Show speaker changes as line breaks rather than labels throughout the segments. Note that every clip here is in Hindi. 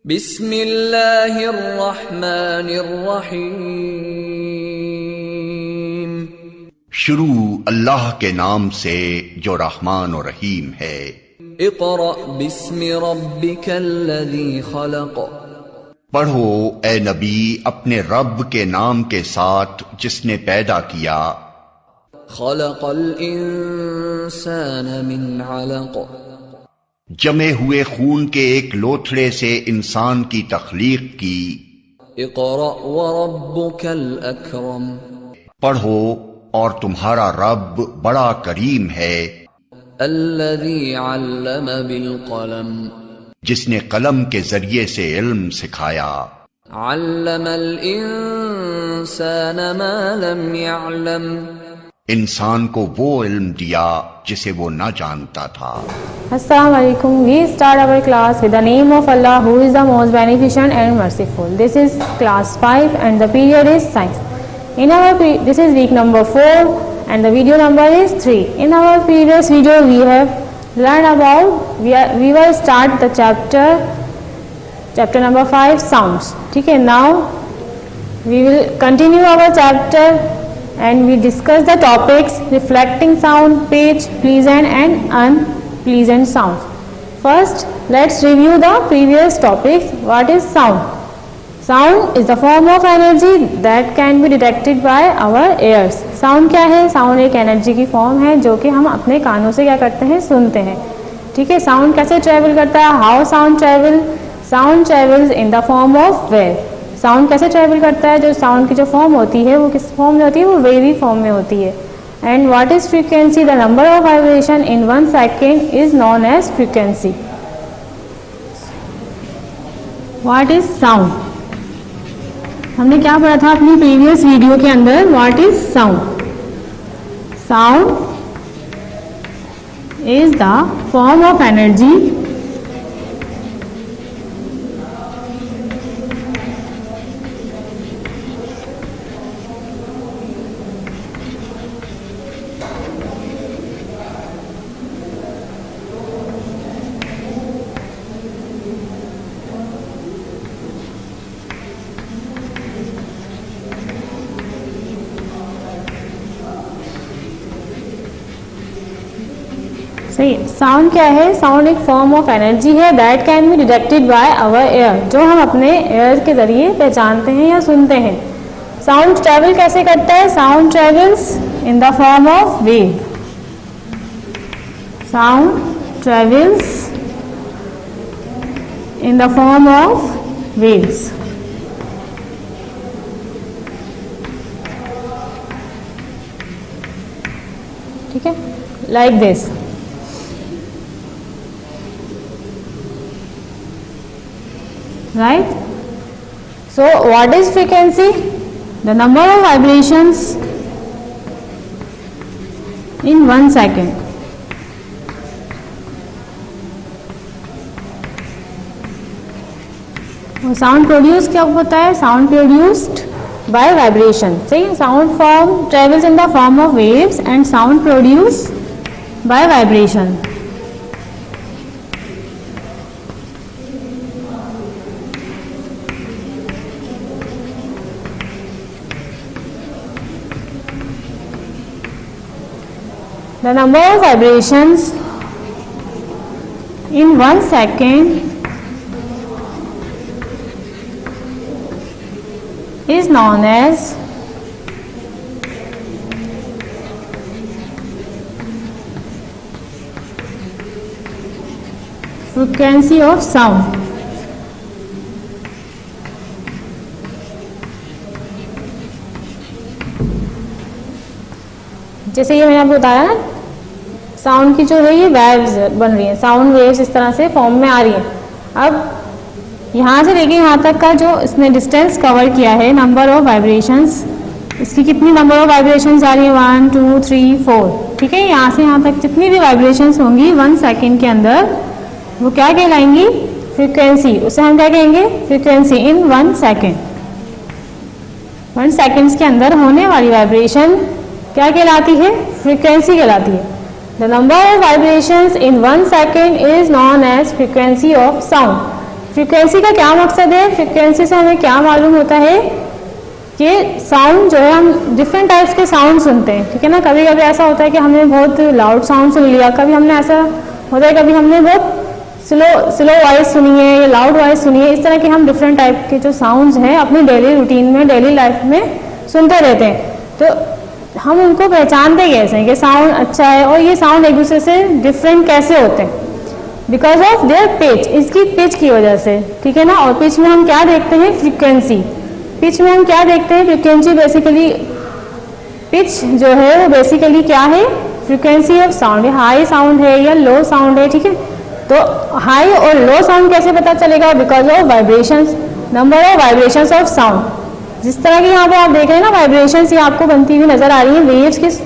बिस्मिल्लाहिर्रहमानिर्रहीम।
शुरू अल्लाह के नाम से जो रहमान और रहीम है।
इक़रा बिस्मि रब्बिकल्लज़ी खलक़।
पढ़ो ए नबी अपने रब के नाम के साथ जिसने पैदा किया।
खलक़ल इंसान मिन अलक़।
जमे हुए खून के एक लोथड़े से इंसान की तख्लीक की।
इक़रा व रब्बुकल अकरम।
पढ़ो और तुम्हारा रब बड़ा करीम है।
अल्लज़ी अल्लम बिल क़लम।
जिसने कलम के जरिए से इल्म सिखाया।
अल्लमल इंसान मा लम यअलम।
इंसान को वो इल्म दिया जिसे वो न जानता था।
Assalamu alaikum. We start our class with the name of Allah who is the most beneficent and merciful. This is class 5 and the period is science. This is week number 4 and the video number is 3. In our previous video we have learned about, we will start the chapter number 5 sounds. Okay, now we will continue our chapter and we discuss the topics reflecting sound, pitch, pleasant and unpleasant sounds. First, let's review the previous topics. What is sound? Sound is the form of energy that can be detected by our ears. Sound क्या है? Sound एक एनर्जी की फॉर्म है जो कि हम अपने कानों से क्या करते हैं, सुनते हैं. ठीक है. साउंड कैसे ट्रेवल करता है? How sound travel? Sound travels in the form of wave. Sound कैसे ट्रेवल करता है? जो साउंड की जो फॉर्म होती है वो किस फॉर्म में होती है? वो वेवी फॉर्म में होती है. And what is frequency? The number of vibration in 1 second is known as frequency. What is sound? हमने क्या पढ़ा था अपनी प्रीवियस वीडियो के अंदर? What is sound? Sound is the form of energy सही. साउंड क्या है? साउंड एक फॉर्म ऑफ एनर्जी है that can be detected by our ear, जो हम अपने एयर के जरिए पहचानते हैं या सुनते हैं. साउंड ट्रेवल कैसे करता है? Sound travels in the form of wave. Sound travels in the form of waves. ठीक है, like this. Right? So what is frequency? The number of vibrations in 1 second. Sound produce क्या होता है? Sound produced by vibration. सही. Sound form travels in the form of waves and sound produce by vibration. The number of vibrations in 1 second is known as frequency of sound. जैसे ये मैंने आपको बताया ना, साउंड की जो है ये वेव्स बन रही हैं. साउंड वेव्स इस तरह से फॉर्म में आ रही हैं. अब यहाँ से लेके यहाँ तक का जो इसने डिस्टेंस कवर किया है, नंबर ऑफ वाइब्रेशंस, इसकी कितनी नंबर ऑफ वाइब्रेशंस आ रही है? 1 2 3 4. ठीक है. यहाँ से यहाँ तक जितनी भी वाइब्रेशंस होंगी 1 सेकेंड के अंदर, वो क्या कहलाएंगी? फ्रीक्वेंसी. उसे हम क्या कहेंगे? Frequency in 1 second. 1 सेकेंड्स के अंदर होने वाली वाइब्रेशन क्या कहलाती है? फ्रीक्वेंसी कहलाती है. The number of vibrations in 1 second is known as frequency of sound. Frequency का क्या मकसद है, फ्रीक्वेंसी से हमें क्या मालूम होता है कि साउंड जो है, हम डिफरेंट टाइप्स के साउंड सुनते हैं, ठीक है ना। कभी कभी ऐसा होता है कि हमने बहुत लाउड साउंड सुन लिया, कभी हमने ऐसा होता है कभी हमने बहुत स्लो वॉइस सुनी है या लाउड वॉइस सुनी है। इस तरह के हम डिफरेंट टाइप के जो साउंड्स हैं अपनी डेली रूटीन में, डेली लाइफ में सुनते रहते हैं। तो हम उनको पहचानते कैसे हैं कि साउंड अच्छा है और ये साउंड एक दूसरे से डिफरेंट कैसे होते हैं, बिकॉज ऑफ देयर पिच, इसकी पिच की वजह से, ठीक है ना। और पिच में हम क्या देखते हैं, फ्रीक्वेंसी। पिच में हम क्या देखते हैं, फ्रीक्वेंसी बेसिकली, पिच जो है वो बेसिकली क्या है, frequency of sound, high sound है या लो साउंड है, ठीक है। तो हाई और लो साउंड कैसे पता चलेगा, because of vibrations, number of vibrations of sound. जिस तरह की यहाँ पे आप देख रहे हैं ना वाइब्रेशंस, ये आपको बनती हुई नजर आ रही है, वेव्स किस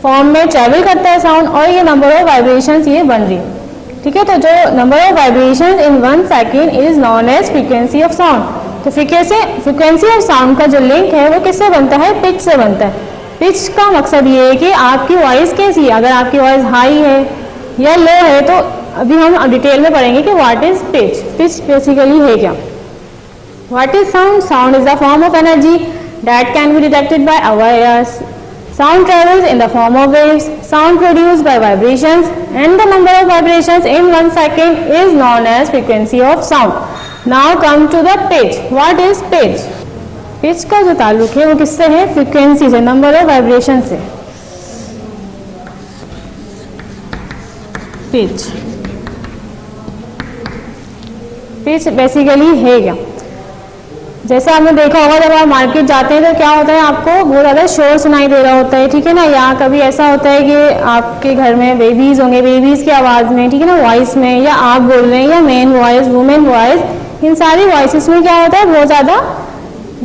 फॉर्म में ट्रेवल करता है साउंड, और ये नंबर ऑफ वाइब्रेशंस ये बन रही है, ठीक है। तो जो number of vibrations in 1 second is known as frequency of sound. तो फ्रीक्वेंसी ऑफ साउंड का जो लिंक है वो किससे बनता है, पिच से बनता है। पिच का मकसद ये है कि आपकी वॉइस कैसी है, अगर आपकी वॉइस हाई है या लो है, तो अभी हम डिटेल में पढ़ेंगे कि what is pitch. Pitch basically है क्या, what is sound, sound is the form of energy that can be detected by our ears. Sound travels in the form of waves. Sound produced by vibrations, and the number of vibrations in 1 second is known as frequency of sound. Now come to the pitch. What is pitch? Pitch का जो ताल्लुक है वो किससे है, फ्रीक्वेंसी से, नंबर ऑफ वाइब्रेशन से। पिच, पिच बेसिकली है क्या, जैसे आपने देखा होगा जब आप मार्केट जाते हैं तो क्या होता है, आपको बहुत ज़्यादा शोर सुनाई दे रहा होता है, ठीक है ना। या कभी ऐसा होता है कि आपके घर में बेबीज़ होंगे, बेबीज़ की आवाज़ में, ठीक है ना, वॉइस में, या आप बोल रहे हैं, या मेन वॉइस, वुमेन वॉइस, इन सारी वॉइसेस में क्या होता है, बहुत ज़्यादा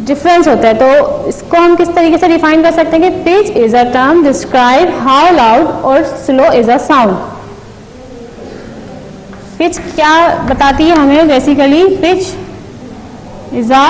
डिफरेंस होता है। तो इसको हम किस तरीके से डिफाइन कर सकते हैं कि pitch is a term describe how loud और slow is a sound. Pitch क्या बताती है हमें, basically pitch is a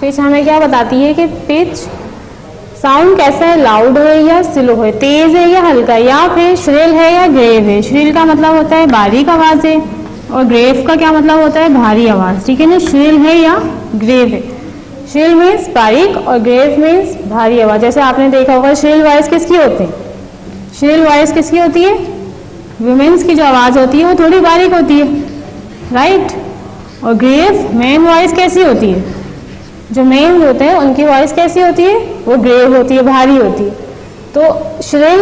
pitch हमें क्या बताती है कि पिच साउंड कैसा है, लाउड है या स्लो है, तेज है या हल्का, या फिर श्रिल है या ग्रेव है। श्रिल का मतलब होता है बारीक आवाज है, और ग्रेव का क्या मतलब होता है, भारी आवाज, ठीक है ना। श्रिल है या ग्रेव है, श्रिल मीन्स बारीक और ग्रेव मीन्स भारी आवाज। जैसे आपने देखा होगा श्रिल वॉइस किसकी होती है, श्रिल वॉइस किसकी होती है, वुमेन्स की जो आवाज होती है वो थोड़ी बारीक होती है, राइट। और ग्रेव मेन वॉइस कैसी होती है, जो मेन होते हैं उनकी वॉइस कैसी होती है, वो ग्रेव होती है, भारी होती है। तो श्रिल,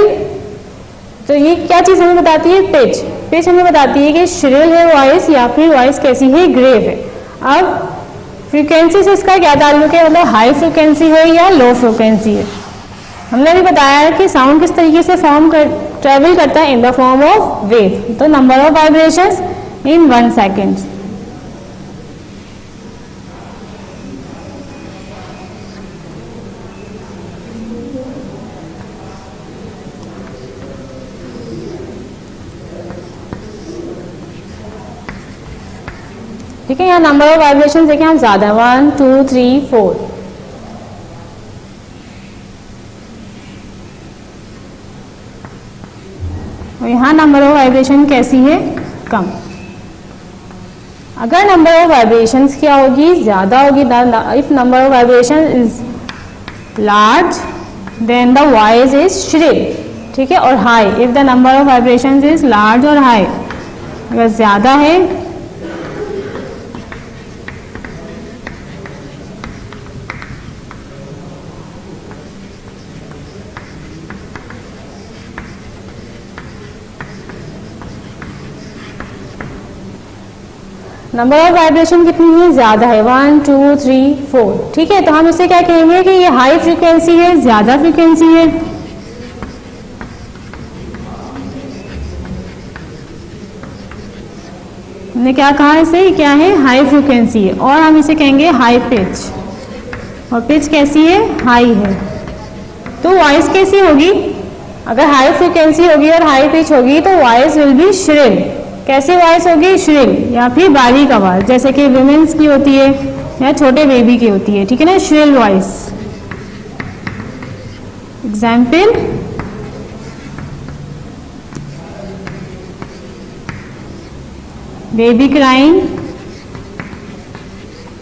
तो ये क्या चीज़ हमें बताती है, पिच। पिच हमें बताती है कि श्रिल है वॉइस या फिर वॉइस कैसी है, ग्रेव है। अब फ्रीक्वेंसी से इसका क्या ताल्लुक है, मतलब हाई फ्रीक्वेंसी है या लो फ्रीक्वेंसी है। हमने भी बताया है कि साउंड किस तरीके से ट्रेवल करता है, in the form of wave. तो number of vibrations in 1 second. ठीक है, यहाँ नंबर ऑफ वाइब्रेशन देखें हम ज्यादा, 1 2 3 4। और यहाँ नंबर ऑफ वाइब्रेशन कैसी है, कम। अगर नंबर ऑफ वाइब्रेशंस क्या होगी, ज्यादा होगी, if number of vibration is large then the voice is shrill, ठीक है। और high, if the number of vibration is large और हाई, अगर ज्यादा है नंबर ऑफ वाइब्रेशन कितनी है, ज्यादा है, 1 2 3 4, ठीक है। तो हम इसे क्या कहेंगे कि ये हाई फ्रीक्वेंसी है, ज्यादा फ्रीक्वेंसी है। हमने क्या कहा इसे, क्या है, हाई फ्रिक्वेंसी है, और हम इसे कहेंगे हाई पिच, और पिच कैसी है, हाई है। तो वॉइस कैसी होगी, अगर हाई फ्रिक्वेंसी होगी और हाई पिच होगी तो वॉइस विल बी श्रिल। कैसी वॉइस होगी, श्रिल या फिर बारीक आवाज, जैसे कि विमेंस की होती है या छोटे बेबी की होती है, ठीक है ना, shrill voice. Example, baby crying,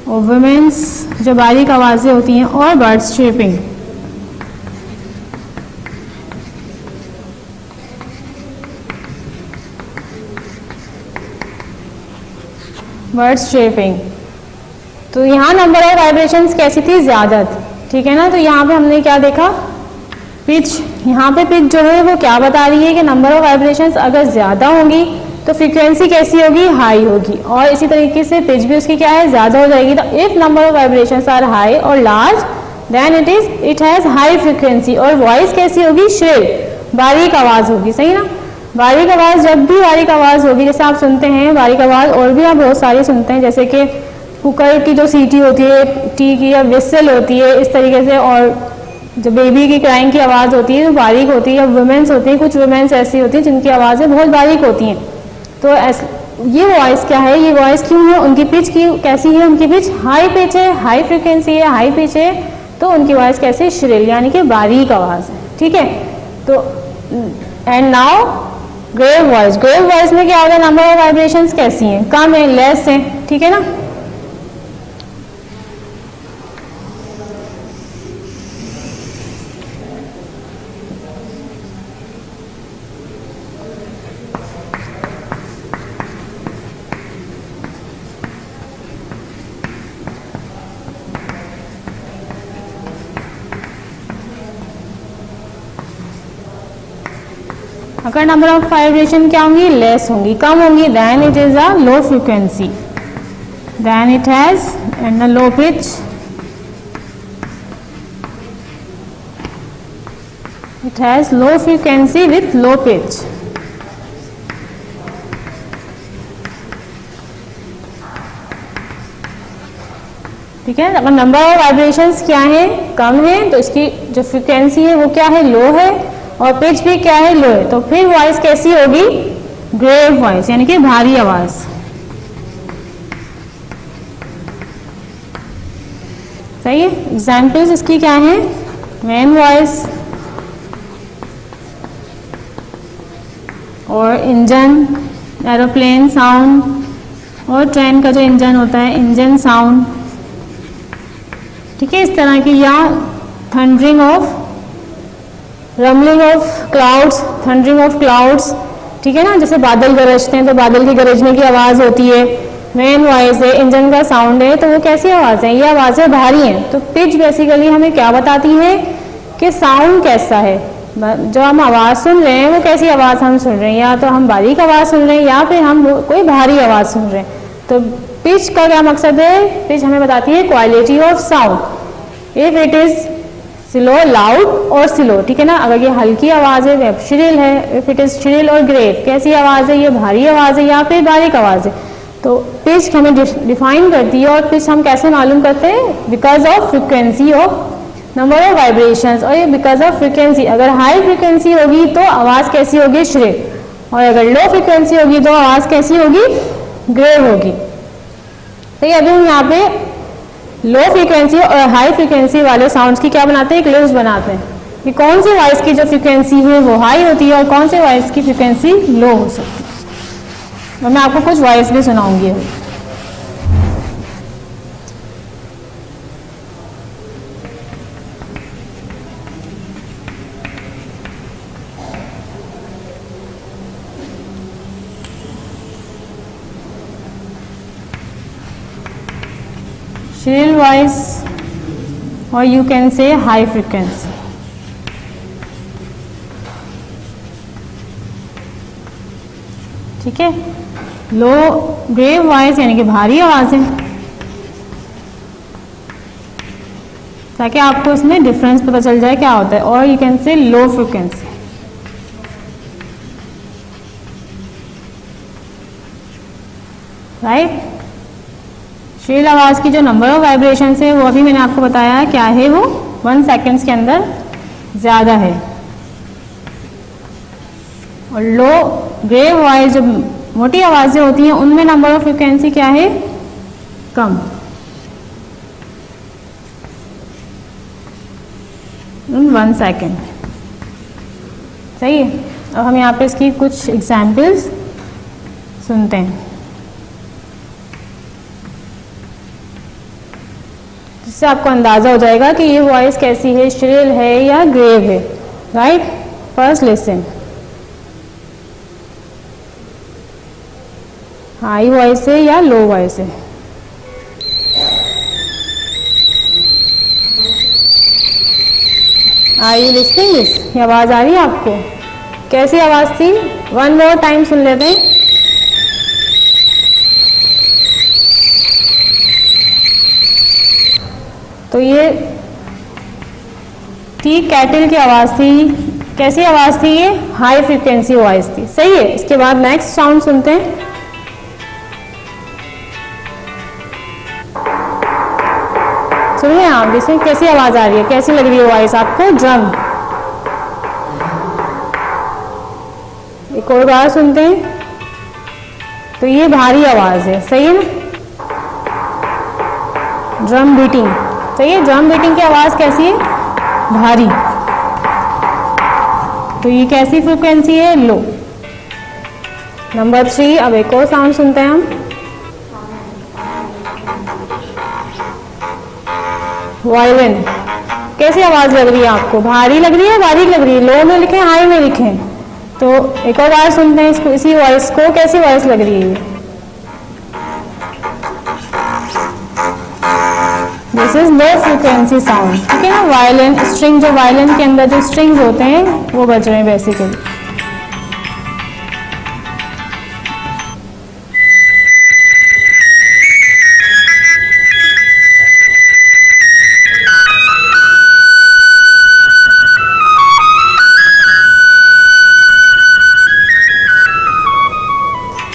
और वुमेन्स जो बारीक आवाजें होती हैं, और बर्ड्स चीपिंग। बर्ड्स चीपिंग। तो यहाँ नंबर ऑफ वाइब्रेशंस कैसी थी, ज्यादा थी, ठीक है ना। तो यहाँ पे हमने क्या देखा, पिच, यहाँ पे पिच जो है वो क्या बता रही है कि नंबर ऑफ वाइब्रेशंस अगर ज्यादा होंगी तो फ्रीक्वेंसी कैसी होगी, हाई होगी, और इसी तरीके से पिच भी उसकी क्या है, ज्यादा हो जाएगी। तो if number of vibrations are high और large then it has high frequency, और वॉइस कैसी होगी, श्रिल, बारीक आवाज होगी, सही ना। बारीक आवाज, जब भी बारीक आवाज होगी, जैसे आप सुनते हैं बारीक आवाज और भी आप बहुत सारी सुनते हैं, जैसे कि कुकर की जो सीटी होती है, टी की, या विसल होती है, इस तरीके से, और जो बेबी की क्राइंग की आवाज़ होती है तो बारीक होती है, वुमेन्स होती हैं, कुछ वुमेन्स ऐसी होती हैं जिनकी आवाज़ें बहुत बारीक होती हैं। तो ये वॉइस क्या है, ये वॉइस क्यों है, उनकी पिच की कैसी है, उनकी पिच हाई पिच है, हाई फ्रिक्वेंसी है, हाई पिच है, तो उनकी वॉइस कैसे, श्रिल यानी कि बारीक आवाज़ है, ठीक है। तो and now grave voice. Grave voice में क्या होगा, नंबर ऑफ वाइब्रेशंस कैसी हैं, कम है, लेस है, ठीक है ना। अगर नंबर ऑफ वाइब्रेशन क्या होंगी, लेस होंगी, कम होंगी, then it is a low frequency, then it has and a low pitch, it has low frequency with low pitch. ठीक है, अगर नंबर ऑफ वाइब्रेशंस क्या है, कम है, तो इसकी जो फ्रीक्वेंसी है वो क्या है, लो है, और पिच भी क्या है, लो है, तो फिर वॉइस कैसी होगी, ग्रेव वॉइस यानी कि भारी आवाज। सही है। एग्जाम्पल्स इसकी क्या है, मैन वॉइस, और इंजन, एरोप्लेन साउंड, और ट्रेन का जो इंजन होता है, इंजन साउंड, ठीक है, इस तरह की, या thundering of, rumbling of clouds, thundering of clouds, ठीक है ना, जैसे बादल गरजते हैं तो बादल की गरजने की आवाज़ होती है, मैन वॉइस है, इंजन का साउंड है, तो वो कैसी आवाज़ है, ये आवाज़ें भारी हैं। तो पिच बेसिकली हमें क्या बताती है कि साउंड कैसा है, जो हम आवाज़ सुन रहे हैं वो कैसी आवाज़ हम सुन रहे हैं, या तो हम बारीक आवाज़ सुन रहे हैं या फिर हम कोई भारी आवाज़ सुन रहे हैं। तो पिच का क्या मकसद है, पिच हमें बताती है quality of sound, if it is slow, loud और स्लो, ठीक है ना। अगर ये हल्की आवाज़ है, वेब श्रिल है, इफ इट इज श्रिल और ग्रेव, कैसी आवाज़ है, ये भारी आवाज़ है या फिर बारीक आवाज़ है। तो पिच हमें डिफाइन करती है, और पिच हम कैसे मालूम करते हैं, because of frequency of number of vibrations, और ये बिकॉज ऑफ फ्रिक्वेंसी। अगर हाई फ्रिक्वेंसी होगी तो आवाज़ कैसी होगी, श्रिल, और अगर लो फ्रिक्वेंसी होगी तो आवाज़ कैसी होगी, ग्रेव होगी। तो ये अभी हम यहाँ पे लो फ्रीक्वेंसी और हाई फ्रीक्वेंसी वाले साउंड्स की क्या बनाते हैं, एक लिस्ट बनाते हैं कि कौन सी वॉइस की जो फ्रीक्वेंसी है वो हाई होती है और कौन सी वॉइस की फ्रीक्वेंसी लो हो सकती है। और मैं आपको कुछ वॉइस भी सुनाऊंगी। shrill voice, or you can say high frequency. ठीक है, लो ग्रेव वॉइस यानी कि भारी आवाज है, ताकि आपको इसमें डिफरेंस पता चल जाए क्या होता है। और you can say low frequency, right. Srila आवाज़ की जो नंबर ऑफ वाइब्रेशंस है वो अभी मैंने आपको बताया है क्या है, वो 1 सेकेंड्स के अंदर ज़्यादा है। और लो ग्रेव वॉइस जो मोटी आवाज़ें होती हैं उनमें नंबर ऑफ फ्रिक्वेंसी क्या है, कम। 1 सेकेंड, सही है। अब हम यहाँ पे इसकी कुछ एग्जाम्पल्स सुनते हैं जिससे आपको अंदाज़ा हो जाएगा कि ये वॉइस कैसी है, श्रिल है या ग्रेव है, right. First listen, high voice है या लो वॉइस है। Are you listening this? ये आवाज़ आ रही है आपको? कैसी आवाज़ थी? 1 मोर टाइम सुन लेते हैं। तो ये थी कैटल की आवाज़ थी। कैसी आवाज़ थी ये? हाई फ्रिक्वेंसी वॉइस थी, सही है। इसके बाद नेक्स्ट साउंड सुनते हैं। सुनिए आप, जैसे कैसी आवाज़ आ रही है, कैसी लग रही है वॉइस आपको? ड्रम। एक और बार सुनते हैं। तो ये भारी आवाज़ है, सही है ना? ड्रम बीटिंग, सही है। ड्रम बीटिंग की आवाज़ कैसी है? भारी। तो ये कैसी फ्रिक्वेंसी है? लो। नंबर 3, अब एक और साउंड सुनते हैं हम। वायलिन। कैसी आवाज़ लग रही है आपको? भारी लग रही है, बारीक लग रही है? लो में लिखें, हाई में लिखें? तो एक और बार सुनते हैं इसको, इसी वॉइस को। कैसी वॉइस लग रही है? This is low frequency sound, ठीक है ना। वायलिन स्ट्रिंग, जो वायलिन के अंदर जो स्ट्रिंग्स होते हैं वो बज रहे हैं बेसिकली।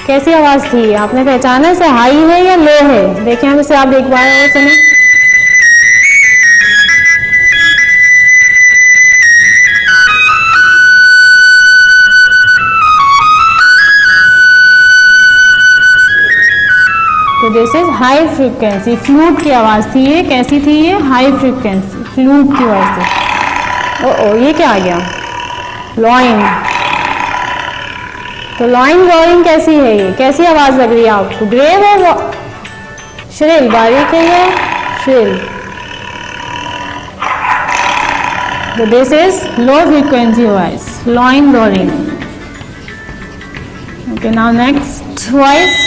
कैसी आवाज़ थी? आपने पहचाना इसे? हाई है या लो है? देखें हम इसे, आप एक बार और सुने। तो this is high frequency, flute की आवाज़ थी ये। कैसी थी ये? हाई फ्रिक्वेंसी, फ्लूट की आवाज़ थी। ओ ये क्या आ गया? लॉइन। तो लॉइन रोइंग कैसी है ये? कैसी आवाज़ लग रही है आपको? ग्रेव है, श्रिल, बारीक है या श्रिल? तो this is low frequency voice, lion roaring. Okay, now next voice,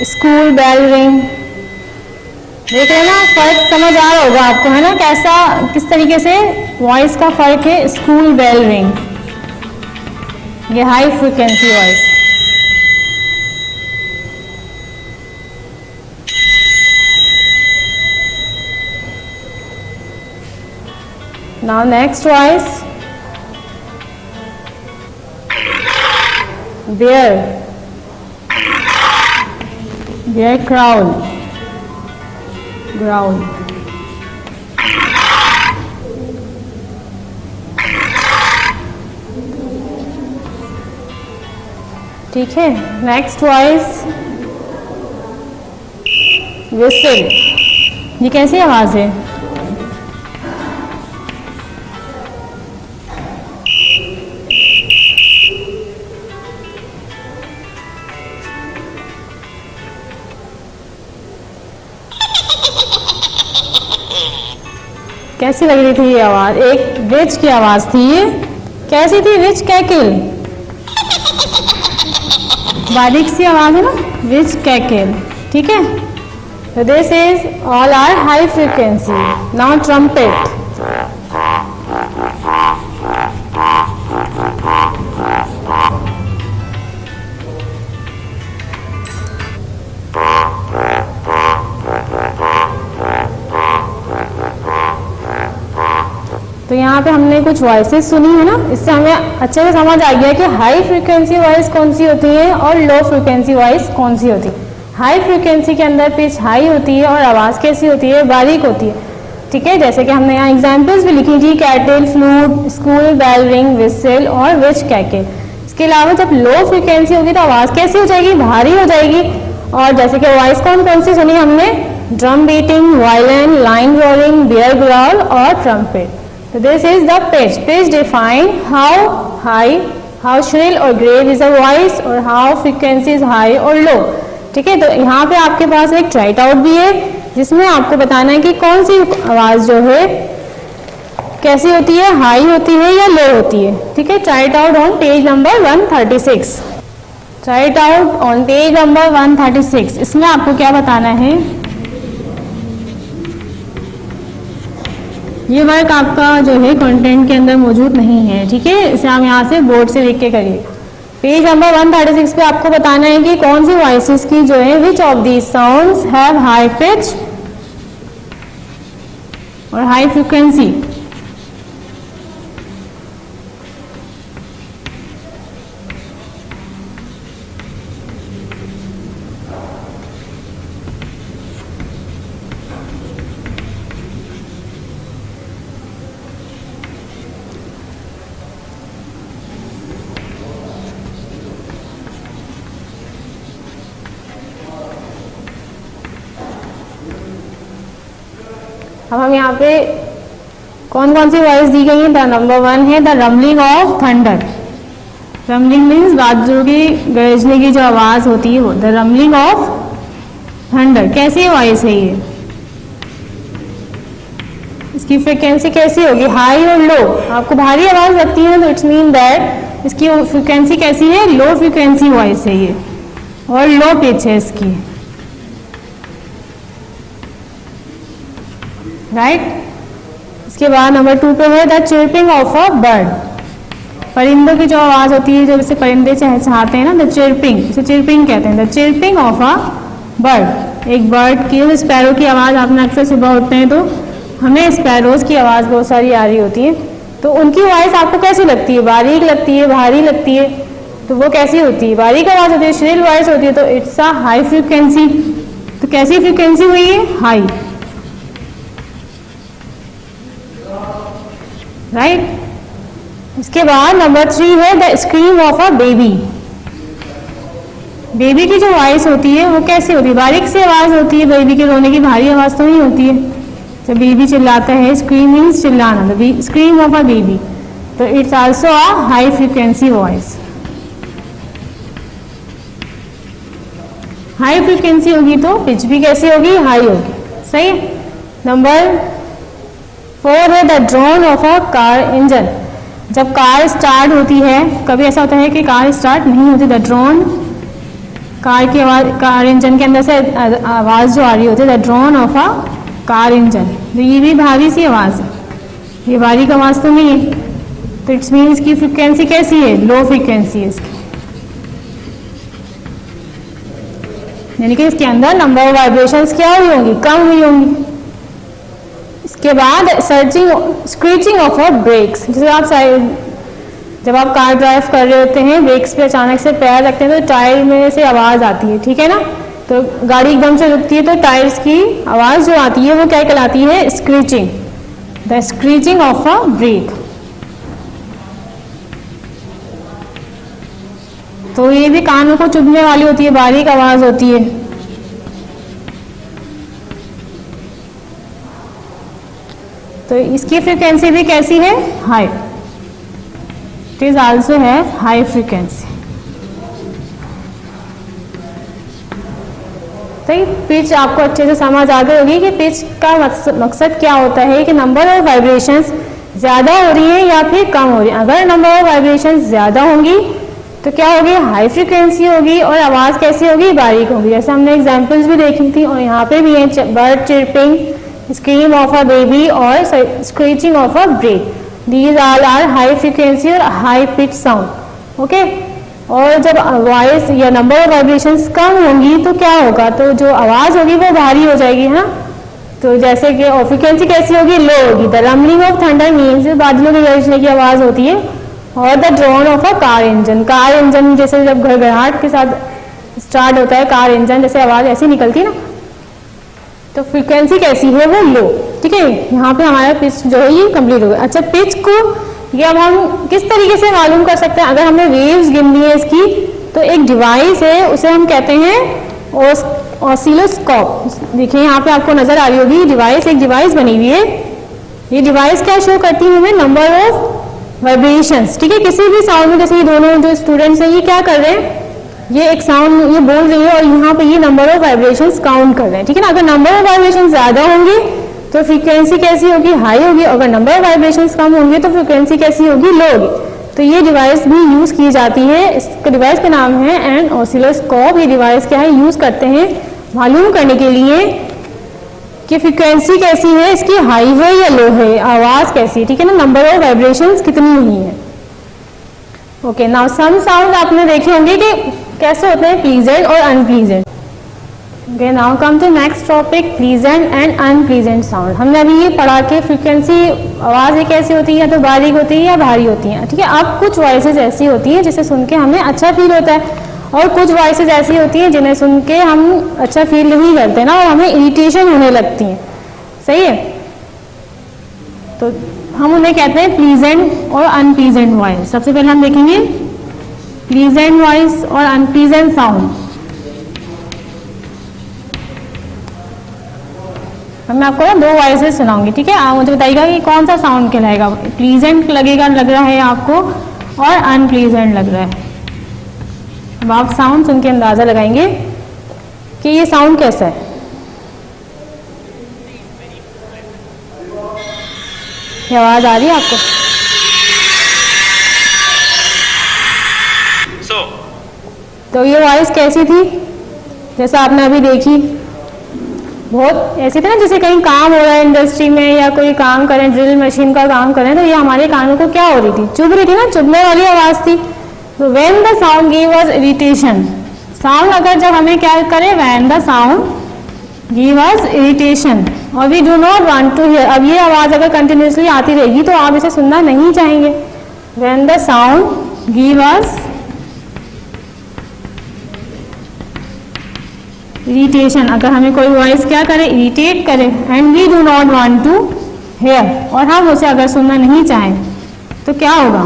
school bell ring. देख रहे हैं ना, फर्क समझ आ रहा होगा आपको, है ना? कैसा, किस तरीके से वॉइस का फर्क है। स्कूल बेल रिंग, ये high frequency voice. Now next voice, bear, bear crawl, growl. ठीक है। Next voice, whistle. ये कैसी आवाज़ है? कैसी लग रही थी ये आवाज़? एक विच की आवाज़ थी ये। कैसी थी? विच कैकिल, बारीक सी आवाज़ है ना, विच कैकिल, ठीक है। तो this is all are high frequency. Now trumpet. तो यहाँ पे हमने कुछ वॉइसेस सुनी है ना, इससे हमें अच्छे से समझ आ गया कि हाई फ्रीक्वेंसी वॉइस कौन सी होती है और लो फ्रीक्वेंसी वॉइस कौन सी होती है। हाई फ्रीक्वेंसी के अंदर पिच हाई होती है और आवाज़ कैसी होती है, बारीक होती है। ठीक है, जैसे कि हमने यहाँ एग्जाम्पल्स भी लिखी थी, cattle, flute, school bell ring, whistle और विच कैकल। इसके अलावा जब लो फ्रीक्वेंसी होगी तो आवाज़ कैसी हो जाएगी, भारी हो जाएगी। और जैसे कि वॉइस कौन कौन सी सुनी हमने, drum beating, violin, lion roaring, bear growl और ट्रम्पेट। तो this is the pitch. Pitch define how high, how shrill और ग्रेव इज अ वॉइस और हाउ फ्रीक्वेंसी इज हाई और लो। ठीक है, तो यहाँ पे आपके पास एक राइट आउट भी है जिसमें आपको बताना है कि कौन सी आवाज़ जो है कैसी होती है, हाई होती है या लो होती है। ठीक है, right out on page number 136। Right out on page number 136। इसमें आपको क्या बताना है, ये वर्क आपका जो है कंटेंट के अंदर मौजूद नहीं है। ठीक है, इसे आप यहाँ से बोर्ड से लिख के करिए। पेज नंबर 136 पे आपको बताना है कि कौन सी वॉइसेस की जो है which of these sounds have high pitch और हाई फ्रीक्वेंसी। अब हम यहाँ पे कौन कौन सी वॉइस दी गई है, द नंबर 1 है the rumbling of thunder. Rumbling means बादलों की गरजने की जो आवाज़ होती है वो, द रम्बलिंग ऑफ थंडर। कैसी वॉइस है ये, इसकी फ्रिक्वेंसी कैसी होगी, हाई और लो। आपको भारी आवाज़ लगती है तो इट्स मीन दैट इसकी फ्रिक्वेंसी कैसी है, लो फ्रिक्वेंसी वॉइस है ये और लो पिच है इसकी। राइट, इसके बाद नंबर 2 पे है the chirping of a bird. परिंदों की जो आवाज़ होती है, जब इसे परिंदे चाहते हैं ना, द चिर्पिंग, इसे चिर्पिंग कहते हैं, the chirping of a bird. एक बर्ड की, स्पैरो की आवाज़ आपने अक्सर सुबह उठते हैं तो हमें स्पैरोज की आवाज़ बहुत सारी आ रही होती है, तो उनकी वॉइस आपको कैसी लगती है, बारीक लगती है, भारी लगती है, तो वो कैसी होती है, बारीक आवाज़ होती है, श्रिल वॉइस होती है, तो इट्स अ हाई फ्रीक्वेंसी। तो कैसी फ्रीक्वेंसी हुई है, हाई। राइट, इसके बाद नंबर 3 है the scream of a baby. Baby की जो वॉइस होती है वो कैसी होती है, बारीक सी आवाज़ होती है, बेबी के रोने की भारी आवाज़ तो नहीं होती है। जब बेबी चिल्लाता है, स्क्रीम मीन्स चिल्लाना, the scream of a baby, तो it's also a high frequency voice. High frequency होगी तो पिच भी कैसी होगी, हाई होगी। सही। नंबर 4 है the drone of a car engine. जब कार स्टार्ट होती है, कभी ऐसा होता है कि कार स्टार्ट नहीं होती, द ड्रोन, कार की आवाज़, कार इंजन के अंदर से आवाज़ जो आ रही होती है, the drone of a car engine. तो ये भी भारी सी आवाज़ है, ये बारीक आवाज़ तो नहीं है, तो इट्स मीन इसकी फ्रिक्वेंसी कैसी है, लो फ्रिक्वेंसी है इसकी, यानी कि इसके अंदर नंबर ऑफ वाइब्रेशंस क्या हुई होंगी, कम हुई होंगी। इसके बाद searching, screeching of a brakes. जैसे आप जब आप कार ड्राइव कर रहे होते हैं, ब्रेक्स पे अचानक से पैर रखते हैं तो टायर में से आवाज़ आती है, ठीक है ना, तो गाड़ी एकदम से रुकती है तो टायर्स की आवाज़ जो आती है वो क्या कहलाती है, screeching, the screeching of a brake. तो ये भी कानों को चुभने वाली होती है, बारीक आवाज़ होती है। तो इसकी फ्रिक्वेंसी भी कैसी है, high, it is also have high frequency. तो पिच आपको अच्छे से समझ आ गई होगी कि पिच का मकसद क्या होता है, कि नंबर ऑफ वाइब्रेशंस ज़्यादा हो रही है या फिर कम हो रही है। अगर नंबर ऑफ वाइब्रेशंस ज़्यादा होंगी तो क्या होगी, हाई फ्रिक्वेंसी होगी और आवाज़ कैसी होगी, बारीक होगी। जैसे हमने एग्जांपल्स भी देखी थी और यहाँ पे भी है, bird chirping, scream of a baby और screeching of a brake, these all are high frequency और हाई पिच साउंड। ओके, और जब वॉइस या नंबर ऑफ वाइब्रेशंस कम होंगी तो क्या होगा, तो जो आवाज़ होगी वो भारी हो जाएगी, है ना, तो जैसे कि फ्रीक्वेंसी कैसी होगी, लो होगी। The rumbling of thunder means बादलों के गरजने की आवाज़ होती है। और the drone of a car engine, car engine जैसे जब घड़घड़ाहट के साथ स्टार्ट होता है कार इंजन, जैसे आवाज़ ऐसी निकलती है ना, तो फ्रीक्वेंसी कैसी है, वो लो। ठीक है, यहाँ पे हमारा पिच जो है ये कंप्लीट हो गया। अच्छा, पिच को ये अब हम किस तरीके से मालूम कर सकते हैं? अगर हमने वेव्स गिननी है इसकी, तो एक डिवाइस है, उसे हम कहते हैं ऑसिलोस्कोप। देखिए यहाँ पे आपको नजर आ रही होगी डिवाइस, एक डिवाइस बनी हुई है। ये डिवाइस क्या शो करती है हमें? Number of vibrations. ठीक है, किसी भी साउंड में, जैसे ये दोनों जो स्टूडेंट्स हैं ये क्या कर रहे हैं, ये एक साउंड ये बोल रही है और यहाँ पे ये नंबर ऑफ वाइब्रेशंस काउंट कर रहे हैं। ठीक है ना, अगर नंबर ऑफ वाइब्रेशंस ज्यादा होंगे तो फ्रीक्वेंसी कैसी होगी, हाई होगी। अगर नंबर ऑफ वाइब्रेशंस कम होंगे तो फ्रीक्वेंसी कैसी होगी, लो होगी। तो ये डिवाइस भी यूज की जाती है। इस डिवाइस का नाम है एन ऑसिलोस्कोप। ये डिवाइस क्या है, यूज करते हैं मालूम करने के लिए कि फ्रीक्वेंसी कैसी है, इसकी हाई है या लो है, आवाज कैसी है। ठीक है ना, नंबर ऑफ वाइब्रेशंस कितनी हुई है। ओके, नाउ सम साउंड आपने देखे होंगे कि कैसे होते हैं, प्लीजेंट और unpleasant. Okay, now come to next topic, pleasant and unpleasant sound. हमने अभी ये पढ़ा कि फ्रीक्वेंसी आवाज़ कैसी होती है, या तो बारीक होती है या भारी होती है। ठीक है, अब कुछ वॉइसेस ऐसी होती हैं जिसे सुन के हमें अच्छा फील होता है, और कुछ वॉइसेस ऐसी होती हैं जिन्हें सुन के हम अच्छा फील नहीं करते ना, और हमें इरिटेशन होने लगती हैं। सही है, तो हम उन्हें कहते हैं प्लीजेंट और अनप्लीजेंट वॉइस। सबसे पहले हम देखेंगे प्लीजेंट वॉइस और अनप्लीजेंट साउंड। मैं आपको ना दो वॉइसेस सुनाऊंगी। ठीक है, आप मुझे बताइएगा कि कौन सा साउंड कहलाएगा, प्लीजेंट लगेगा, लग रहा है आपको, और अनप्लीजेंट लग रहा है। अब आप साउंड सुन के अंदाजा लगाएंगे कि ये साउंड कैसा है। ये आवाज आ रही है आपको? तो ये वॉइस कैसी थी, जैसा आपने अभी देखी, बहुत ऐसी थी ना जैसे कहीं काम हो रहा है इंडस्ट्री में, या कोई काम करें, ड्रिल मशीन का काम करें, तो ये हमारे कानों को क्या हो रही थी, चुभ रही थी ना, चुभने वाली आवाज थी। तो when the sound give us irritation, sound अगर जब हमें क्या करे, when the sound give us irritation और we do not want to hear. अब ये आवाज अगर कंटिन्यूसली आती रहेगी तो आप इसे सुनना नहीं चाहेंगे। When the sound give us irritation, अगर हमें कोई वॉइस क्या करे, इरिटेट करे, and we do not want to hear, और हम उसे अगर सुनना नहीं चाहें तो क्या होगा,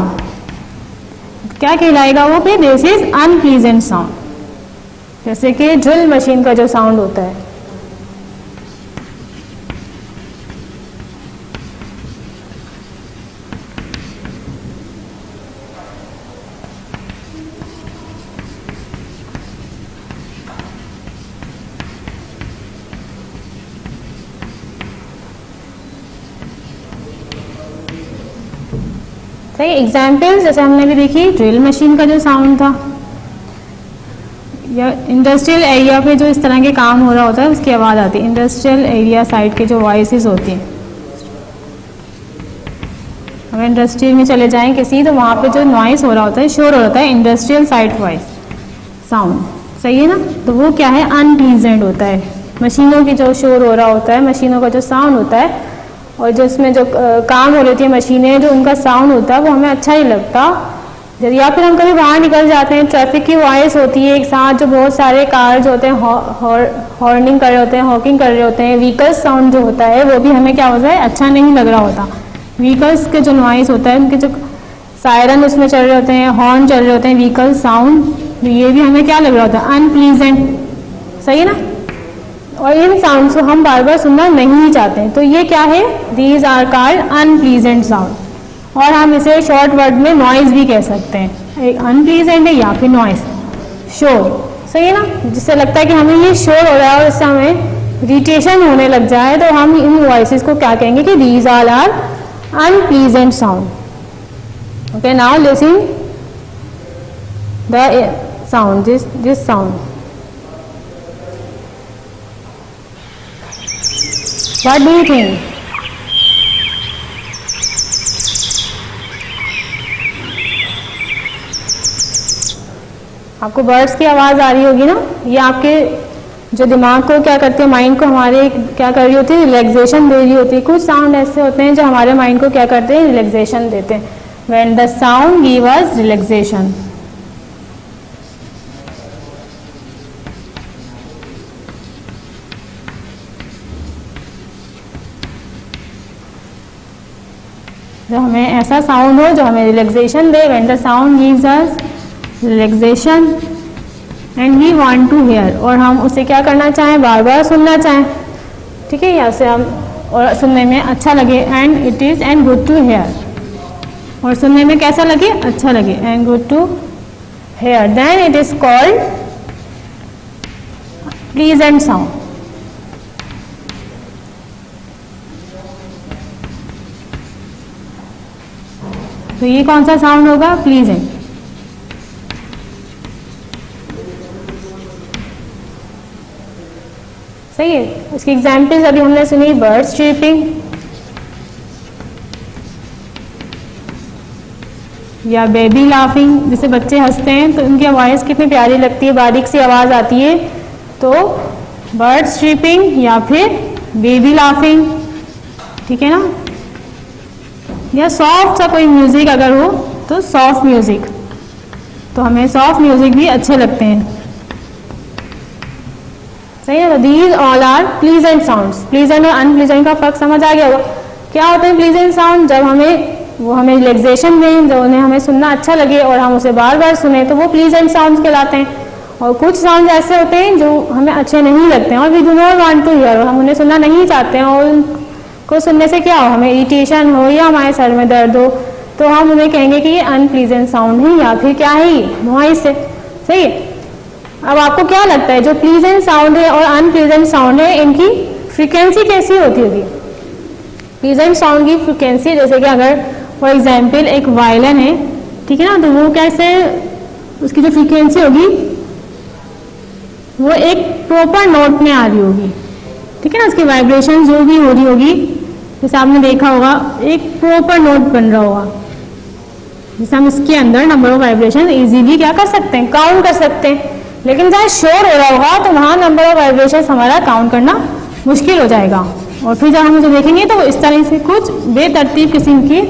क्या कहलाएगा वो, कि दिस इज अनप्लीजेंट साउंड। जैसे कि ड्रिल मशीन का जो साउंड होता है, सही एग्जाम्पल्स जैसे हमने भी देखी, ड्रिल मशीन का जो साउंड था, या इंडस्ट्रियल एरिया पे जो इस तरह के काम हो रहा होता है उसकी आवाज़ आती है। इंडस्ट्रियल एरिया साइड के जो वॉइसेस होती हैं, अगर इंडस्ट्री में चले जाएं किसी, तो वहाँ पे जो नॉइस हो रहा होता है, शोर हो रहा होता है, इंडस्ट्रियल साइड वॉइस साउंड। सही है ना, तो वो क्या है, अनप्लीजेंट होता है। मशीनों की जो शोर हो रहा होता है, मशीनों का जो साउंड होता है, और जो उसमें जो काम हो रही थी मशीनें, जो उनका साउंड होता है वो हमें अच्छा नहीं लगता। या फिर हम कभी बाहर निकल जाते हैं, ट्रैफिक की वॉइस होती है एक साथ, जो बहुत सारे कार्स होते हैं हॉर्निंग कर रहे होते हैं, हॉकिंग कर रहे होते हैं, व्हीकल्स साउंड जो होता है वो भी हमें क्या होता है, अच्छा नहीं लग रहा होता। व्हीकल्स के जो नॉइस होता है, उनके जो सायरन उसमें चल रहे होते हैं, हॉर्न चल रहे होते हैं, व्हीकल साउंड, ये भी हमें क्या लग रहा होता है, अनप्लीजेंट। सही है ना, और इन साउंड्स को हम बार बार सुनना नहीं चाहते। तो ये क्या है, these are called unpleasant sound, और हम इसे शॉर्ट वर्ड में नॉइज भी कह सकते हैं। एक अनप्लीजेंट है या फिर नॉइज, शोर। सही है ना, जिससे लगता है कि हमें ये शोर हो रहा है और इससे हमें इरिटेशन होने लग जाए, तो हम इन वॉइसेस को क्या कहेंगे कि these are unpleasant sound. Okay, now listen the sound, this sound. What do you think? आपको बर्ड्स की आवाज आ रही होगी ना, ये आपके जो दिमाग को क्या करती है, माइंड को हमारे क्या कर रही होती है, रिलैक्सेशन दे रही होती है। कुछ साउंड ऐसे होते हैं जो हमारे माइंड को क्या करते हैं, रिलैक्सेशन देते हैं। When the sound give us relaxation. जो हमें ऐसा साउंड हो जो हमें रिलैक्सेशन दे। When the sound gives us relaxation and we want to hear, और हम उसे क्या करना चाहें, बार बार सुनना चाहें, ठीक है, या से हम और सुनने में अच्छा लगे। And it is and good to hear, और सुनने में कैसा लगे, अच्छा लगे, and good to hear, then it is called pleasant sound. तो ये कौन सा साउंड होगा, प्लीजेंट। सही है। उसकी एग्जाम्पल्स अभी हमने सुनी, बर्ड चीपिंग या बेबी लाफिंग, जैसे बच्चे हंसते हैं तो उनकी आवाज़ कितनी प्यारी लगती है, बारीक सी आवाज़ आती है, तो बर्ड चीपिंग या फिर बेबी लाफिंग, ठीक है ना। या सॉफ्ट सा कोई म्यूजिक अगर हो तो सॉफ्ट म्यूजिक, तो हमें सॉफ्ट म्यूजिक भी अच्छे लगते हैं। सही है। These all are pleasant sounds. Pleasant और अनप्लीजेंट का फर्क समझ आ गया होगा। क्या होते हैं प्लीजेंट साउंड, जब हमें रिलैक्सेशन दें, जो उन्हें हमें सुनना अच्छा लगे और हम उसे बार बार सुने, तो वो प्लीजेंट साउंड्स कहलाते हैं। और कुछ साउंड ऐसे होते हैं जो हमें अच्छे नहीं लगते हैं और we do not want to hear, और हम उन्हें सुनना नहीं चाहते हैं, और उनको सुनने से क्या हो, हमें इरिटेशन हो या हमारे सर में दर्द हो, तो हम उन्हें कहेंगे कि ये अनप्लीजेंट साउंड है या फिर क्या है, ये नॉइस है। सही है। अब आपको क्या लगता है जो प्लीजेंट साउंड है और अनप्लीजेंट साउंड है, इनकी फ्रीक्वेंसी कैसी होती होगी? प्लीजेंट साउंड की फ्रीक्वेंसी, जैसे कि अगर फॉर एग्जाम्पल एक वायलिन है, ठीक है ना, तो वो कैसे, उसकी जो फ्रीक्वेंसी होगी वो एक प्रॉपर नोट में आ रही होगी, ठीक है ना। उसकी वाइब्रेशन जो भी हो रही होगी, जैसे आपने देखा होगा एक प्रॉपर नोट बन रहा होगा, जैसे हम इसके अंदर नंबर ऑफ वाइब्रेशन इजीली क्या कर सकते हैं, काउंट कर सकते हैं। लेकिन जहाँ शोर हो रहा होगा तो वहाँ नंबर ऑफ वाइब्रेशन हमारा काउंट करना मुश्किल हो जाएगा, और फिर जब हम उसे देखेंगे तो इस तरह से कुछ बेतरतीब किस्म के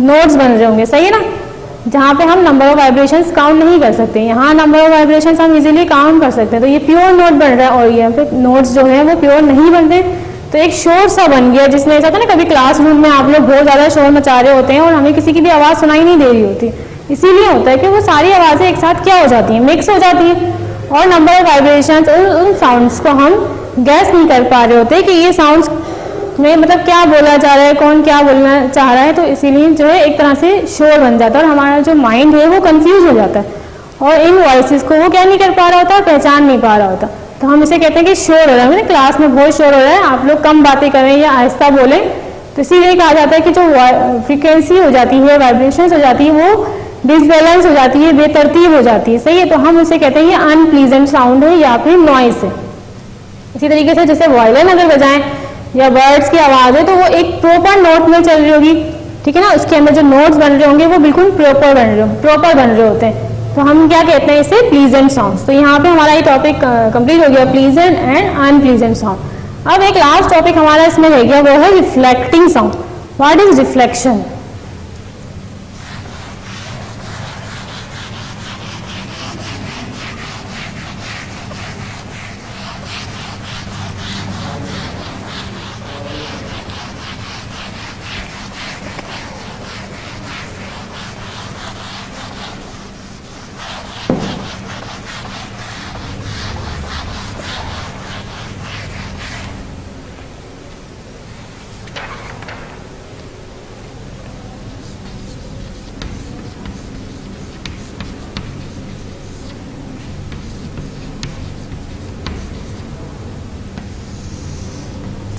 नोट्स बन रहे होंगे। सही है ना, जहाँ पे हम नंबर ऑफ वाइब्रेशंस काउंट नहीं कर सकते, यहाँ नंबर ऑफ वाइब्रेशंस हम इजीली काउंट कर सकते हैं। तो ये प्योर नोट बन रहा है और यहाँ पे नोट्स जो है वो प्योर नहीं बनते, तो एक शोर सा बन गया, जिसमें ऐसा था ना कभी क्लासरूम में आप लोग बहुत ज़्यादा शोर मचा रहे होते हैं और हमें किसी की भी आवाज़ सुनाई नहीं दे रही होती। इसीलिए होता है कि वो सारी आवाज़ें एक साथ क्या हो जाती हैं, मिक्स हो जाती हैं, और नंबर ऑफ वाइब्रेशंस उन साउंड्स को हम गैस नहीं कर पा रहे होते कि ये साउंड्स में मतलब क्या बोला जा रहा है, कौन क्या बोलना चाह रहा है। तो इसीलिए जो है एक तरह से शोर बन जाता है और हमारा जो माइंड है वो कंफ्यूज हो जाता है और इन वॉइसेस को वो क्या नहीं कर पा रहा होता, पहचान नहीं पा रहा होता। तो हम इसे कहते हैं कि शोर हो रहा है, मतलब क्लास में बहुत शोर हो रहा है, आप लोग कम बातें करें या आहिस्ता बोलें। तो इसीलिए कहा जाता है कि जो फ्रीक्वेंसी हो जाती है, वाइब्रेशंस हो जाती है, वो डिसबैलेंस हो जाती है, बेतरतीब हो जाती है। सही है। तो हम उसे कहते हैं ये अनप्लीजेंट साउंड है या फिर नॉइस है। इसी तरीके से जैसे वायलिन अगर बजाएं या बर्ड्स की आवाज़ है तो वो एक प्रॉपर नोट में चल रही होगी, ठीक है ना, उसके अंदर जो नोट्स बन रहे होंगे वो बिल्कुल प्रॉपर बन रहे होते हैं। तो हम क्या कहते हैं इसे, प्लीजेंट साउंड्स। तो यहाँ पे हमारा ये टॉपिक कंप्लीट हो गया, प्लीजेंट एंड अनप्लीजेंट साउंड। अब एक लास्ट टॉपिक हमारा इसमें रह गया, वो है reflecting sound. What is reflection?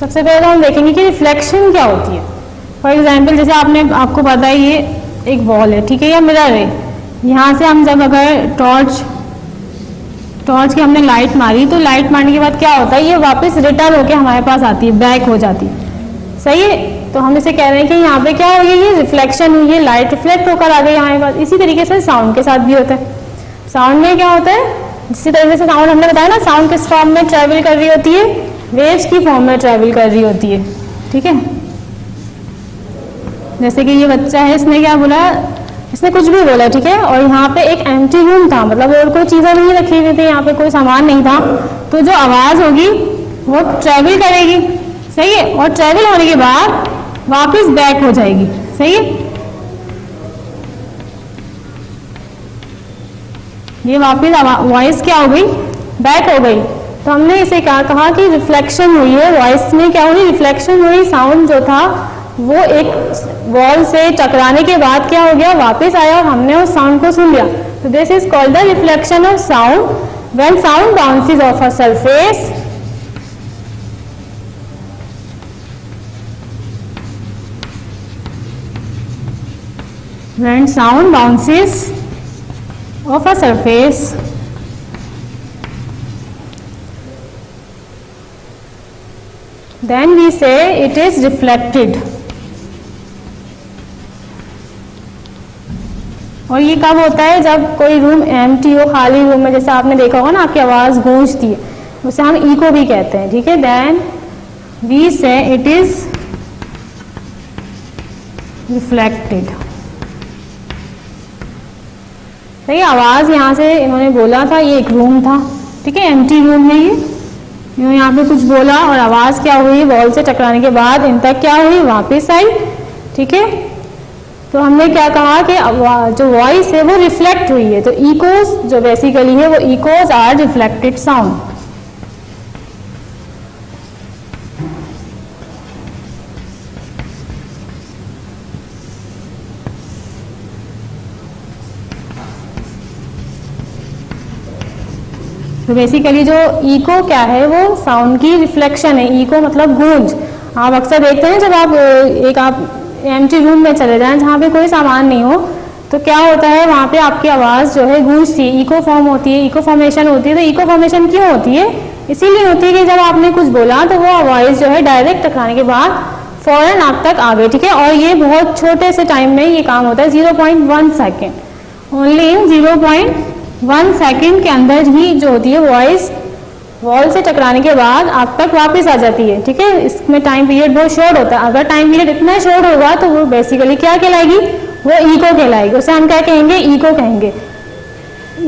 सबसे पहले हम देखेंगे कि रिफ्लेक्शन क्या होती है। फॉर एग्जाम्पल जैसे आपको पता है ये एक वॉल है, ठीक है, या मिरर है। यहाँ से हम जब अगर टॉर्च की हमने लाइट मारी तो लाइट मारने के बाद क्या होता है, ये वापस रिटर्न होके हमारे पास आती है, बैक हो जाती है। सही है। तो हम इसे कह रहे हैं कि यहाँ पे क्या हो गई, ये रिफ्लेक्शन हुई है, लाइट रिफ्लेक्ट होकर आ गई हमारे पास। इसी तरीके से साउंड के साथ भी होता है। साउंड में क्या होता है, इसी तरीके से साउंड हमने बताया ना, साउंड किस फॉर्म में ट्रैवल कर रही होती है, वेव्स की फॉर्म में ट्रैवल कर रही होती है, ठीक है। जैसे कि ये बच्चा है, इसने क्या बोला, इसने कुछ भी बोला, ठीक है, और यहाँ पे एक एम्प्टी रूम था, मतलब और कोई चीज़ें नहीं रखी हुई थी, यहाँ पे कोई सामान नहीं था, तो जो आवाज़ होगी वो ट्रैवल करेगी, सही है, और ट्रैवल होने के बाद वापस बैक हो जाएगी, सही है। ये वापस वॉइस क्या हो गई, बैक हो गई। तो हमने इसे क्या कहा कि रिफ्लेक्शन हुई है, वॉइस में क्या हुई, रिफ्लेक्शन हुई, साउंड जो था वो एक वॉल से टकराने के बाद क्या हो गया, वापस आया और हमने उस साउंड को सुन लिया। तो this is called the reflection of sound when sound bounces of a surface when sound bounces off a surface then we say it is reflected। और ये कब होता है, जब कोई रूम एम्प्टी हो, खाली रूम में, जैसे आपने देखा होगा ना आपकी आवाज़ गूंजती है, उसे हम इको भी कहते हैं, ठीक है। देन वी से इट इज रिफ्लेक्टेड। सही, आवाज़ यहाँ से इन्होंने बोला था, ये एक रूम था, ठीक है, एम्प्टी रूम है ये, इन्होंने यहाँ पे कुछ बोला और आवाज़ क्या हुई, वॉल से टकराने के बाद इन तक क्या हुई, वापस आई, ठीक है। तो हमने क्या कहा कि जो वॉइस है वो रिफ्लेक्ट हुई है, तो इकोज जो बेसिकली है वो इकोज आर रिफ्लेक्टेड साउंड। तो बेसिकली जो इको क्या है, वो साउंड की रिफ्लेक्शन है। इको मतलब गूंज। आप अक्सर देखते हैं जब आप एम्प्टी रूम में चले जाएं जहाँ पे कोई सामान नहीं हो, तो क्या होता है, वहाँ पे आपकी आवाज़ जो है गूंजती है, इको फॉर्म होती है, इको फॉर्मेशन होती है। तो इको फॉर्मेशन क्यों होती है, इसीलिए होती है कि जब आपने कुछ बोला तो वो आवाज़ जो है डायरेक्ट टकराने के बाद फौरन आप तक आ गई, ठीक है। और ये बहुत छोटे से टाइम में ये काम होता है, 0.1 सेकेंड, ओनली इन 0.1 सेकेंड के अंदर ही जो होती है वॉइस वॉल से टकराने के बाद आप तक वापस आ जाती है, ठीक है। इसमें टाइम पीरियड बहुत शॉर्ट होता है। अगर टाइम पीरियड इतना शॉर्ट होगा तो वो बेसिकली क्या कहलाएगी, वो इको कहलाएगी। उसे हम क्या कहेंगे, इको कहेंगे।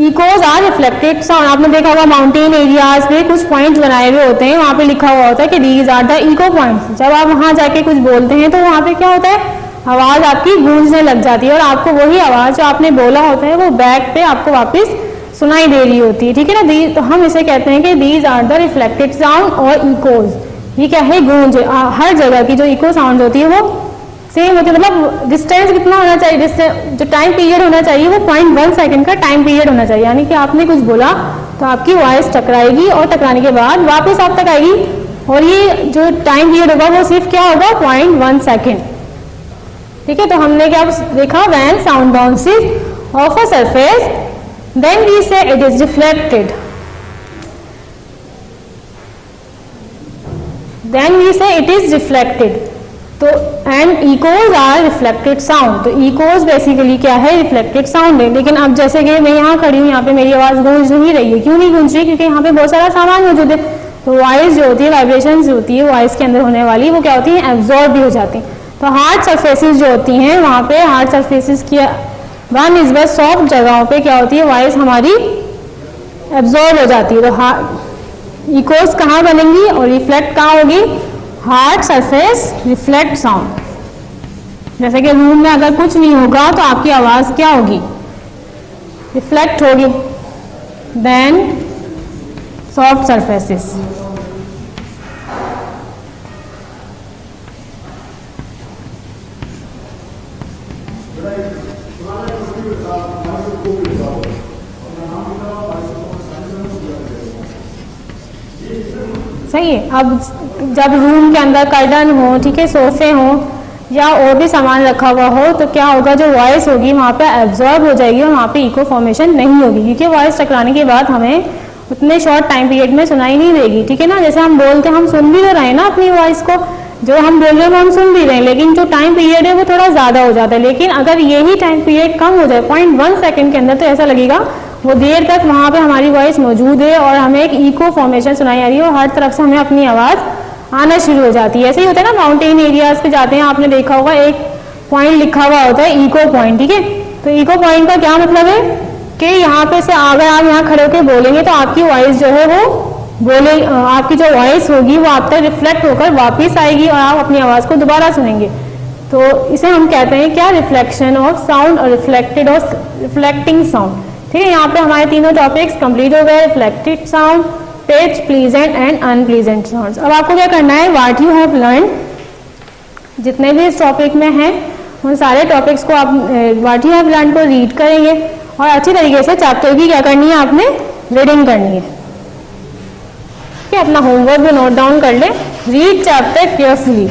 Echoes are reflected sound. आपने देखा होगा माउंटेन एरियाज पे कुछ पॉइंट्स बनाए हुए होते हैं, वहाँ पे लिखा हुआ होता है कि these are the echo points. जब आप वहाँ जाके कुछ बोलते हैं तो वहाँ पे क्या होता है, आवाज़ आपकी गूंजने लग जाती है और आपको वही आवाज़ जो आपने बोला होता है वो बैक पे आपको वापस सुनाई दे रही होती है, ठीक है ना। तो हम इसे कहते हैं कि these are the reflected sound और इकोज। ये क्या है, गूंज। हर जगह की जो इको साउंड होती है वो सेम होती है, मतलब डिस्टेंस कितना होना चाहिए, जो टाइम पीरियड होना चाहिए वो 0.1 सेकेंड का टाइम पीरियड होना चाहिए। यानी कि आपने कुछ बोला तो आपकी वॉइस टकराएगी और टकराने के बाद वापस आप तक आएगी, और ये जो टाइम पीरियड होगा वो सिर्फ क्या होगा, 0.1 सेकेंड, ठीक है। तो हमने क्या देखा, when sound bounces of a surface then we say it is reflected, then we say it is reflected। तो and echoes are reflected sound। तो echoes बेसिकली क्या है, रिफ्लेक्टेड साउंड है। लेकिन अब जैसे कि मैं यहाँ खड़ी हूँ, यहाँ पे मेरी आवाज़ गूंज नहीं रही है। क्यों नहीं गूंज रही, क्योंकि यहाँ पे बहुत सारा सामान मौजूद है। तो वॉइस जो होती है, वाइब्रेशंस जो होती है वॉइस के अंदर होने वाली, वो क्या होती है, एब्जॉर्ब भी हो जाती है। तो हार्ड सरफेसेस जो होती हैं, वहाँ पे हार्ड सरफेसेस की निस्बत सॉफ्ट जगहों पे क्या होती है, वॉइस हमारी एब्जॉर्ब हो जाती है। तो इकोस कहाँ बनेंगी और रिफ्लेक्ट कहाँ होगी, हार्ड सरफेस रिफ्लेक्ट साउंड। जैसे कि रूम में अगर कुछ नहीं होगा तो आपकी आवाज़ क्या होगी, रिफ्लेक्ट होगी। देन सॉफ्ट सरफेसेस, सही है। अब जब रूम के अंदर कर्टन हो, ठीक है, सोफे हो या और भी सामान रखा हुआ हो, तो क्या होगा, जो वॉइस होगी वहाँ पे एब्जॉर्ब हो जाएगी और वहाँ पे इको फॉर्मेशन नहीं होगी, क्योंकि वॉइस टकराने के बाद हमें उतने शॉर्ट टाइम पीरियड में सुनाई नहीं देगी, ठीक है ना। जैसे हम बोलते हैं, हम सुन भी तो रहे हैं ना अपनी वॉइस को, जो हम बोल रहे हैं वो हम सुन भी रहे हैं, लेकिन जो टाइम पीरियड है वो थोड़ा ज़्यादा हो जाता है। लेकिन अगर यही टाइम पीरियड कम हो जाए 0.1 सेकेंड के अंदर, तो ऐसा लगेगा वो देर तक वहाँ पे हमारी वॉइस मौजूद है और हमें एक इको फॉर्मेशन सुनाई आ रही है और हर तरफ से हमें अपनी आवाज़ आना शुरू हो जाती है। ऐसे ही होता है ना, माउंटेन एरियाज पे जाते हैं, आपने देखा होगा एक पॉइंट लिखा हुआ होता है इको पॉइंट, ठीक है। तो इको पॉइंट का क्या मतलब है कि यहाँ पे से अगर आप यहाँ खड़े होकर बोलेंगे तो आपकी वॉइस जो है वो आपकी जो वॉइस होगी वो आप तक रिफ्लेक्ट होकर वापस आएगी और आप अपनी आवाज़ को दोबारा सुनेंगे। तो इसे हम कहते हैं क्या, रिफ्लेक्शन ऑफ साउंड और रिफ्लेक्टिंग साउंड, ठीक है। यहाँ पे हमारे तीनों टॉपिक्स कंप्लीट हो गए, reflected sound, pitch, pleasant and unpleasant sounds. अब आपको क्या करना है, व्हाट यू हैव लर्न, जितने भी इस टॉपिक में हैं उन सारे टॉपिक्स को आप व्हाट यू हैव लर्न को रीड करेंगे और अच्छी तरीके से चैप्टर की क्या करनी है, आपने रीडिंग करनी है। ठीक है, अपना होमवर्क भी नोट डाउन कर ले, read chapter carefully,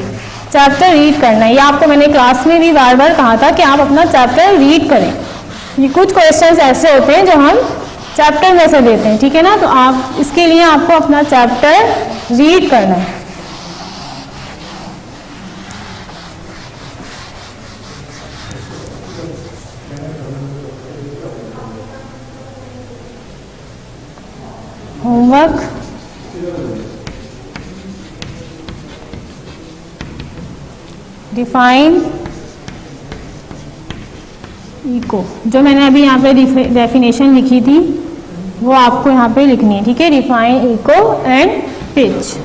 chapter read करना है। ये आपको मैंने क्लास में भी बार बार कहा था कि आप अपना चैप्टर रीड करें। ये कुछ क्वेश्चंस ऐसे होते हैं जो हम चैप्टर में से देते हैं, ठीक है ना, तो आप इसके लिए आपको अपना चैप्टर रीड करना है। होमवर्क डिफाइन इको, जो मैंने अभी यहाँ पे डेफिनेशन लिखी थी वो आपको यहाँ पे लिखनी है, ठीक है। Define echo and pitch.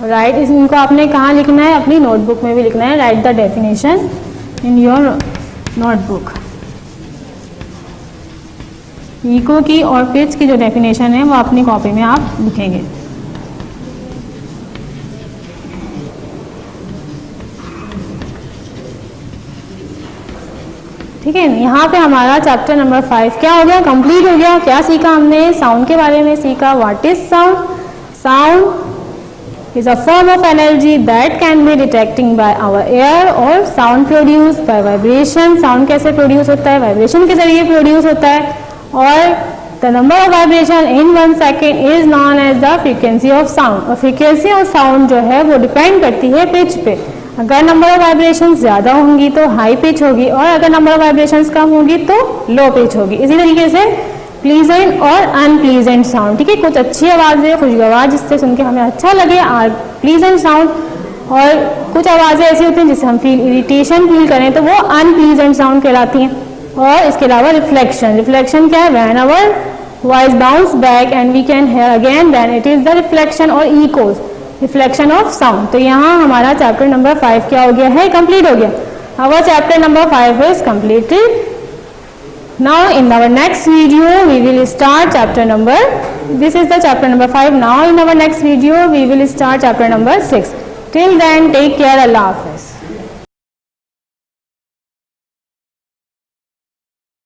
Right, इनको आपने कहाँ लिखना है, अपनी नोटबुक में भी लिखना है। Write the definition in your notebook. Echo की और पिच की जो डेफिनेशन है वो अपनी कॉपी में आप लिखेंगे। ठीक है, यहाँ पे हमारा चैप्टर नंबर 5 क्या हो गया, कंप्लीट हो गया। क्या सीखा हमने, साउंड के बारे में सीखा। What is sound, sound is a form of energy that can be detecting by our ear or sound produced by vibration। sound कैसे produce होता है, vibration के जरिए produce होता है। और the number of vibration in 1 second is known as the frequency of sound। और frequency of sound जो है वो depend करती है pitch पे। अगर नंबर ऑफ वाइब्रेशंस ज़्यादा होंगी तो हाई पिच होगी और अगर नंबर ऑफ वाइब्रेशंस कम होगी तो लो पिच होगी। इसी तरीके से प्लीजेंट और अनप्लीजेंट साउंड, ठीक है। कुछ अच्छी आवाज़ें, खुशगवार, जिससे सुन के हमें अच्छा लगे, प्लीजेंट साउंड, और कुछ आवाज़ें ऐसी होती हैं जिससे हम इरिटेशन फील करें तो वो अनप्लीजेंट साउंड कहलाती हैं। और इसके अलावा रिफ्लेक्शन, रिफ्लेक्शन क्या है, when our voice bounce back and we can hear again then it is the reflection और इकोज, रिफ्लेक्शन ऑफ साउंड। तो यहाँ हमारा चैप्टर नंबर 5 क्या हो गया है, कंप्लीट हो गया। Our chapter number 5 is completed. Now in our next video we will start chapter number, this is the chapter number 5. Now in our next video we will start chapter number 6. Till then, take care. Allah Hafiz.